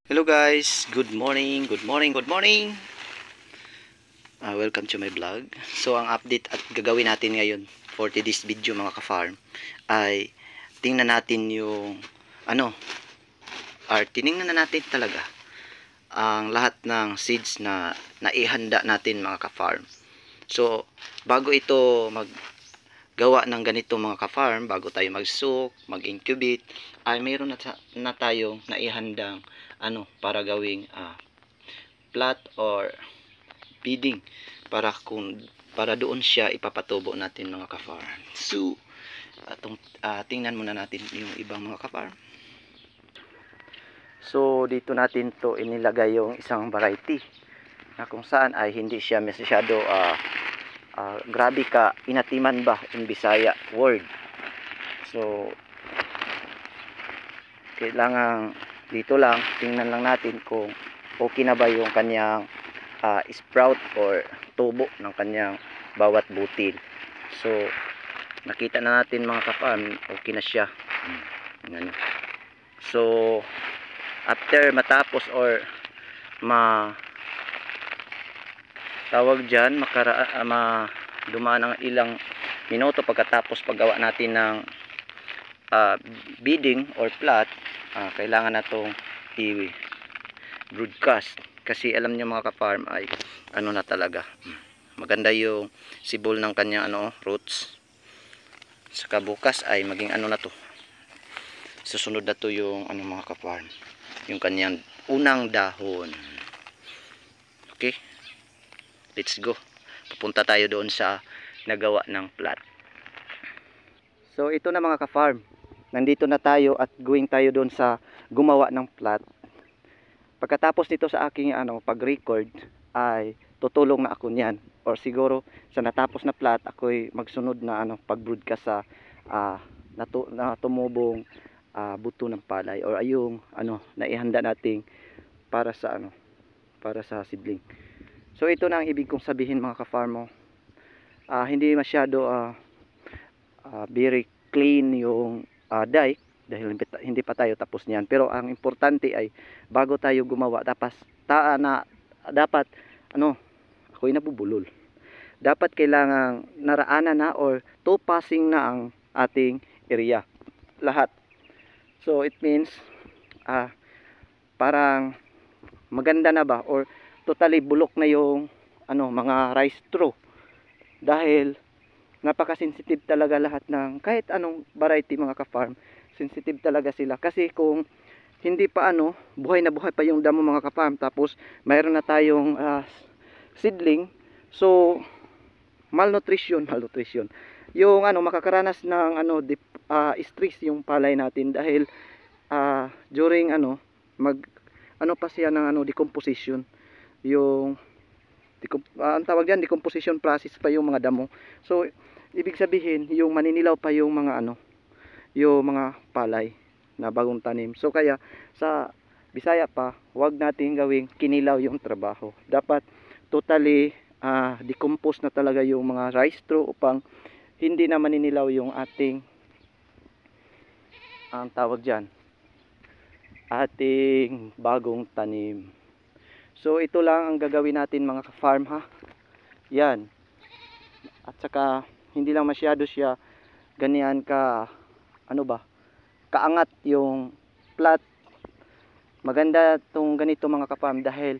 Hello guys, good morning, good morning, good morning. Welcome to my vlog. So ang update at gagawin natin ngayon for today's video mga ka-farm ay tingnan natin yung tinignan na natin talaga ang lahat ng seeds na naihanda natin mga ka-farm. So bago ito maggawa ng ganito mga ka-farm, bago tayo mag-soak, mag-incubate, ay mayroon na tayong naihandang para gawing plat or feeding para doon siya ipapatubo natin mga ka-farm. So tingnan muna natin yung ibang mga ka-farm. So dito natin to inilagay yung isang variety na kung saan ay hindi siya masyado grabe ka inatiman ba in Bisaya word. So kailangan dito lang tingnan lang natin kung okay na ba yung kanyang sprout or tubo ng kanyang bawat butil. So nakita na natin mga ka-farm, okay na siya. So after matapos or tawag dyan dumaan ng ilang minuto pagkatapos paggawa natin ng beading or plat, kailangan na itong i-broadcast kasi alam niyo mga ka-farm ay na talaga maganda yung sibol ng kanyang roots. Saka bukas ay maging na to, susunod na to yung mga ka-farm, yung kanyang unang dahon. Okay, let's go, pupunta tayo doon sa nagawa ng plat. So ito na mga ka-farm, nandito na tayo at going tayo doon sa gumawa ng plat. Pagkatapos nito sa aking pag-record ay tutulong na ako niyan, or siguro sa natapos na plat ako'y magsunod na pag-broadcast sa na tumubong buto ng palay or ayung naihanda nating para sa para sa seedling. So ito na ang ibig kong sabihin mga ka-farm mo. Hindi masyado very clean yung dike dahil hindi pa tayo tapos niyan, pero ang importante ay bago tayo gumawa dapat ako'y nabubulol, dapat kailangang naraanan na or passing na ang ating area lahat. So it means parang maganda na ba or totally bulok na yung mga rice straw, dahil napaka-sensitive talaga lahat ng kahit anong variety mga ka-farm. Sensitive talaga sila kasi kung hindi pa buhay na buhay pa yung damo mga ka-farm, tapos mayroon na tayong seedling, so malnutrition yung makakaranas ng stress yung palay natin dahil during pa siya ng decomposition, yung ang tawag diyan decomposition process pa yung mga damo. So ibig sabihin yung maninilaw pa yung mga yung mga palay na bagong tanim. So kaya sa Bisaya pa, wag natin gawing kinilaw yung trabaho. Dapat totally decompose na talaga yung mga rice straw upang hindi na maninilaw yung ating ang tawag diyan ating bagong tanim. So ito lang ang gagawin natin mga ka-farm ha. Yan. At saka hindi lang masyado siya ganyan ka kaangat yung plat. Maganda tong ganito mga ka-farm dahil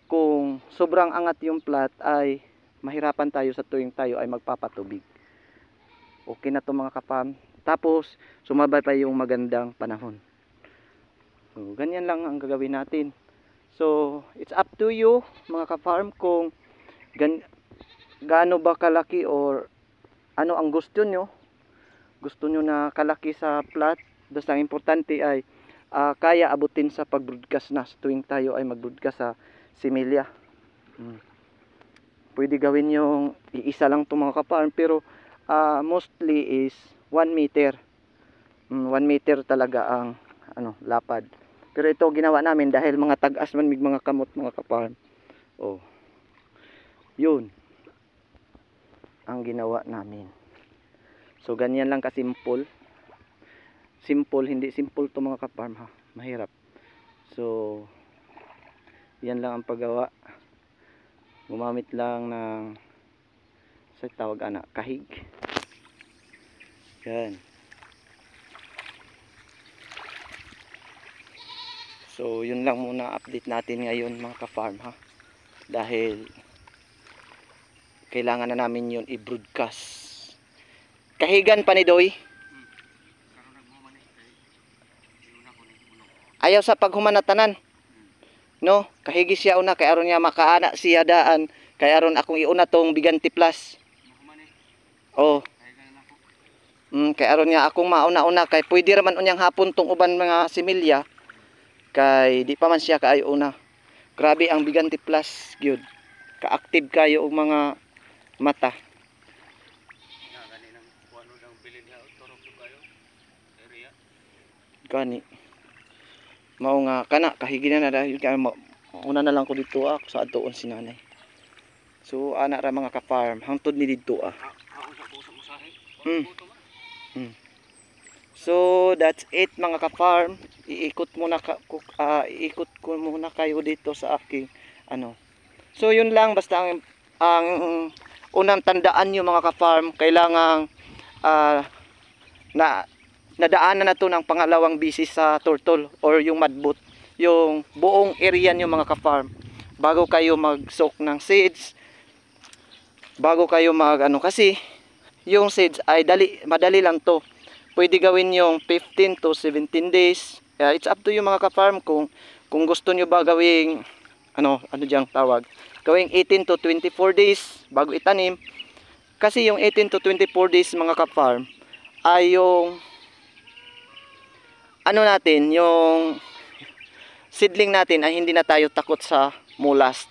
kung sobrang angat yung plat ay mahirapan tayo sa tuwing tayo ay magpapatubig. Okay na to mga ka-farm. Tapos sumabay pa yung magandang panahon. So, ganyan lang ang gagawin natin. So it's up to you mga ka-farm kung gaano ba kalaki or ang gusto nyo na kalaki sa plat. Basta ang importante ay kaya abutin sa pag-broadcast na tuwing tayo ay mag-broadcast sa similya. Pwede gawin yung iisa lang itong mga ka-farm, pero mostly is 1 meter. 1 meter talaga ang lapad. Pero ito ginawa namin dahil mga tag-as man mga kamot mga ka-farm. Yun ang ginawa namin. So ganyan lang kasimple. Simple, hindi simple to mga ka-farm ha. Mahirap. So yan lang ang paggawa. Gumamit lang ng sa tawag kahig. Yan. So yun lang muna update natin ngayon mga ka-farm ha. Dahil kailangan na namin yun i-broadcast. Kahigan pa ni Doy. Ayaw sa paghumanatanan. No, kahigi siya una kay aron niya makaana siya daan kay aron akong iuna tong Biganti Plus. Oh. Kay aron niya akong mauna-una kay pwede ra man unyang hapon tong uban mga similya kay di pa man siya kaayo una. Grabe ang Biganti Plus gyud. Ka-active kayo og mga mata. Gani. Mao nga kana kahigi na dahil kay una na lang ko dito ako sa adtoon si nanay. So ana ra mga ka-farm hangtod ni didto So that's it mga ka-farm. Iikot ko muna kayo dito sa aking So yun lang basta ang unang tandaan niyo mga ka-farm kailangang nadaanan na to ng pangalawang bisis sa turtle or yung mudboot, yung buong area nyo mga ka-farm bago kayo mag-soak ng seeds, bago kayo kasi yung seeds ay madali lang to, pwede gawin yung 15 to 17 days. It's up to you mga ka-farm kung gusto nyo ba gawing diyang tawag, gawing 18 to 24 days bago itanim. Kasi yung 18 to 24 days mga ka-farm ay yung yung seedling natin ay hindi na tayo takot sa molast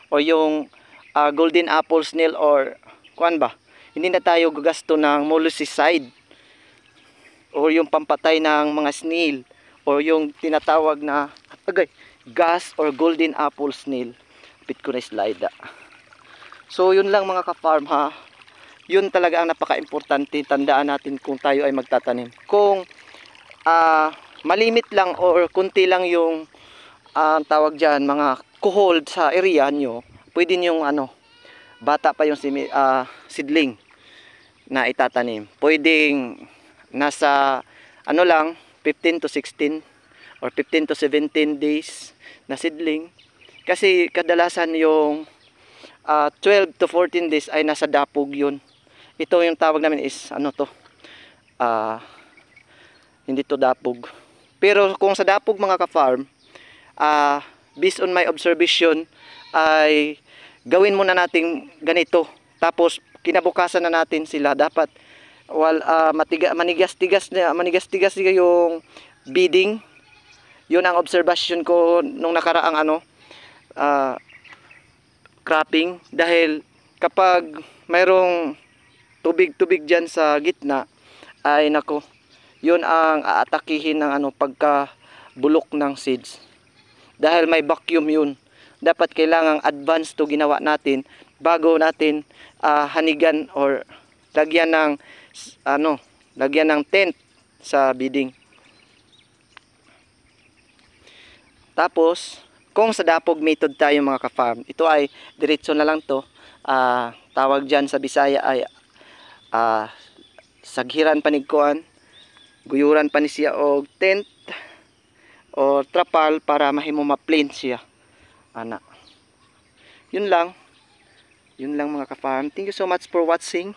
o yung golden apple snail or hindi na tayo gagasto ng molluscicide o yung pampatay ng mga snail o yung tinatawag na gas or golden apple snail. Pit ko na slide. So yun lang mga ka-farm ha. Yun talaga ang napaka-importante, tandaan natin kung tayo ay magtatanim. Kung malimit lang or kunti lang yung tawag dyan mga kuhold sa area nyo, pwede yung bata pa yung seedling na itatanim, pwedeng nasa 15 to 16 or 15 to 17 days na seedling. Kasi kadalasan yung 12 to 14 days ay nasa dapog yun. Ito yung tawag namin is hindi to dapog. Pero kung sa dapog mga ka-farm, based on my observation, ay gawin muna natin ganito. Tapos kinabukasan na natin sila. Dapat manigas-tigas yung bedding. Yun ang observation ko nung nakaraang cropping. Dahil kapag mayroong tubig-tubig dyan sa gitna, ay yun ang aatakihin ng pagkabulok ng seeds. Dahil may vacuum yun. Dapat kailangang advance to ginawa natin bago natin hanigan or lagyan ng tent sa bedding. Tapos kung sa dapog method tayo mga ka-farm, ito ay diretso na lang to. Tawag dyan sa Bisaya ay saghiran panigkuan, guyuran pa ni siya og tent o trapal para mahimo ma-plain siya. Yun lang mga ka-farm. Thank you so much for watching.